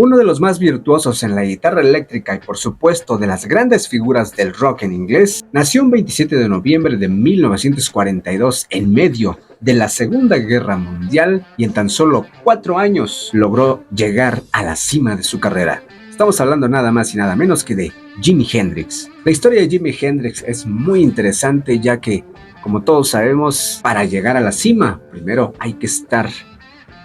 Uno de los más virtuosos en la guitarra eléctrica y por supuesto de las grandes figuras del rock en inglés, nació un 27 de noviembre de 1942 en medio de la Segunda Guerra Mundial y en tan solo 4 años logró llegar a la cima de su carrera. Estamos hablando nada más y nada menos que de Jimi Hendrix. La historia de Jimi Hendrix es muy interesante ya que, como todos sabemos, para llegar a la cima, primero hay que estar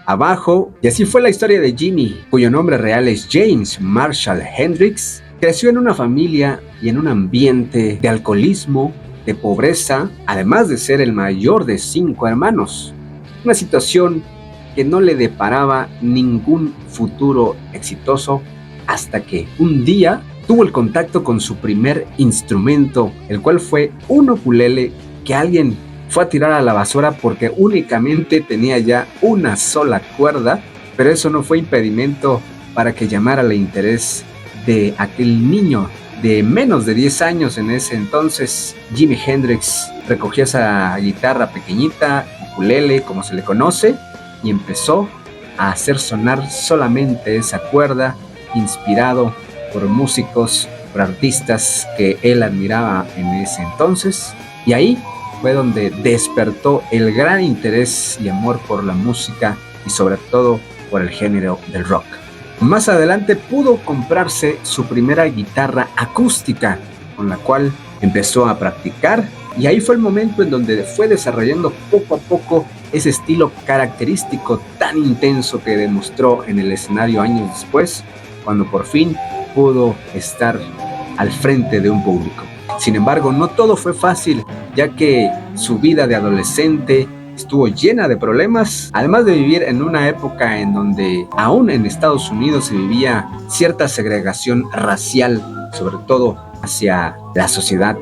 abajo, y así fue la historia de Jimi, cuyo nombre real es James Marshall Hendrix. Creció en una familia y en un ambiente de alcoholismo, de pobreza, además de ser el mayor de 5 hermanos. Una situación que no le deparaba ningún futuro exitoso hasta que un día tuvo el contacto con su primer instrumento, el cual fue un ukulele que alguien fue a tirar a la basura porque únicamente tenía ya una sola cuerda, pero eso no fue impedimento para que llamara el interés de aquel niño de menos de 10 años en ese entonces. Jimi Hendrix recogió esa guitarra pequeñita, ukulele como se le conoce, y empezó a hacer sonar solamente esa cuerda, inspirado por músicos, por artistas que él admiraba en ese entonces, y ahí fue donde despertó el gran interés y amor por la música y sobre todo por el género del rock. Más adelante pudo comprarse su primera guitarra acústica, con la cual empezó a practicar, y ahí fue el momento en donde fue desarrollando poco a poco ese estilo característico tan intenso que demostró en el escenario años después, cuando por fin pudo estar al frente de un público. Sin embargo, no todo fue fácil, ya que su vida de adolescente estuvo llena de problemas, además de vivir en una época en donde aún en Estados Unidos se vivía cierta segregación racial, sobre todo hacia la sociedad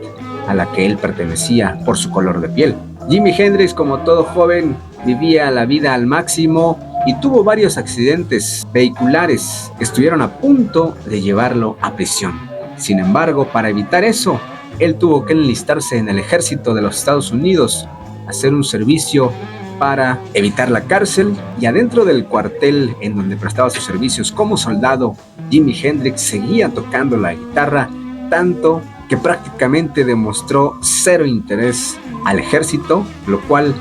a la que él pertenecía por su color de piel. Jimi Hendrix, como todo joven, vivía la vida al máximo y tuvo varios accidentes vehiculares que estuvieron a punto de llevarlo a prisión. Sin embargo, para evitar eso, él tuvo que enlistarse en el ejército de los Estados Unidos, hacer un servicio para evitar la cárcel, y adentro del cuartel en donde prestaba sus servicios como soldado, Jimi Hendrix seguía tocando la guitarra, tanto que prácticamente demostró cero interés al ejército, lo cual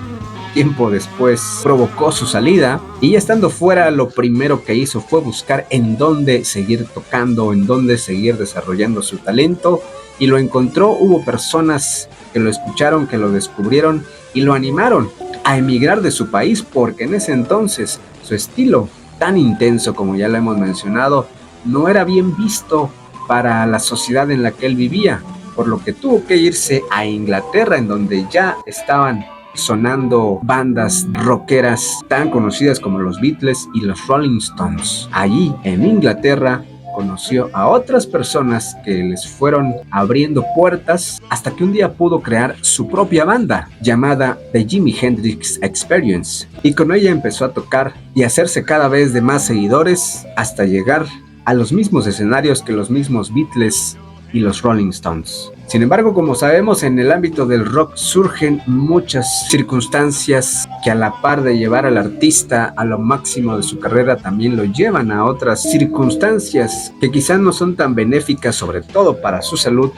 tiempo después provocó su salida, y ya estando fuera lo primero que hizo fue buscar en dónde seguir tocando, en dónde seguir desarrollando su talento, y lo encontró. Hubo personas que lo escucharon, que lo descubrieron y lo animaron a emigrar de su país, porque en ese entonces su estilo tan intenso, como ya lo hemos mencionado, no era bien visto para la sociedad en la que él vivía, por lo que tuvo que irse a Inglaterra, en donde ya estaban sonando bandas rockeras tan conocidas como los Beatles y los Rolling Stones. Allí en Inglaterra conoció a otras personas que les fueron abriendo puertas hasta que un día pudo crear su propia banda llamada The Jimi Hendrix Experience, y con ella empezó a tocar y hacerse cada vez de más seguidores hasta llegar a los mismos escenarios que los mismos Beatles y los Rolling Stones. Sin embargo, como sabemos, en el ámbito del rock surgen muchas circunstancias que, a la par de llevar al artista a lo máximo de su carrera, también lo llevan a otras circunstancias que quizás no son tan benéficas, sobre todo para su salud,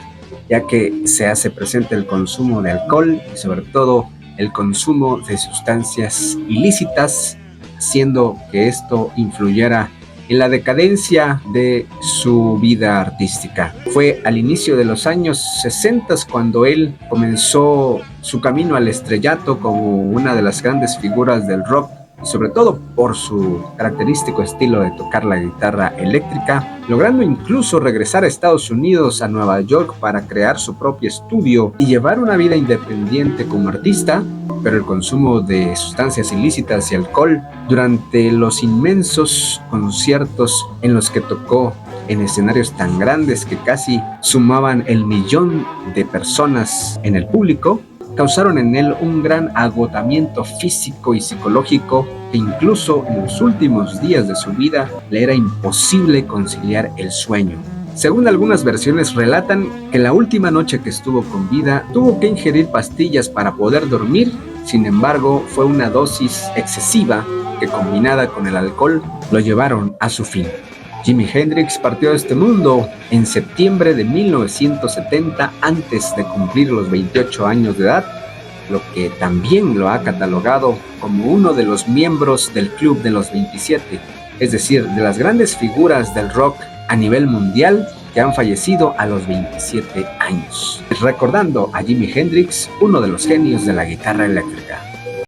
ya que se hace presente el consumo de alcohol y sobre todo el consumo de sustancias ilícitas, haciendo que esto influyera en la decadencia de su vida artística. Fue al inicio de los años 60 cuando él comenzó su camino al estrellato como una de las grandes figuras del rock, y sobre todo por su característico estilo de tocar la guitarra eléctrica, logrando incluso regresar a Estados Unidos, a Nueva York, para crear su propio estudio y llevar una vida independiente como artista. Pero el consumo de sustancias ilícitas y alcohol durante los inmensos conciertos en los que tocó en escenarios tan grandes que casi sumaban el 1,000,000 de personas en el público, causaron en él un gran agotamiento físico y psicológico que incluso en los últimos días de su vida le era imposible conciliar el sueño. Según algunas versiones relatan que la última noche que estuvo con vida tuvo que ingerir pastillas para poder dormir. Sin embargo, fue una dosis excesiva que, combinada con el alcohol, lo llevaron a su fin. Jimi Hendrix partió de este mundo en septiembre de 1970 antes de cumplir los 28 años de edad, lo que también lo ha catalogado como uno de los miembros del Club de los 27, es decir, de las grandes figuras del rock a nivel mundial que han fallecido a los 27 años. Recordando a Jimi Hendrix, uno de los genios de la guitarra eléctrica.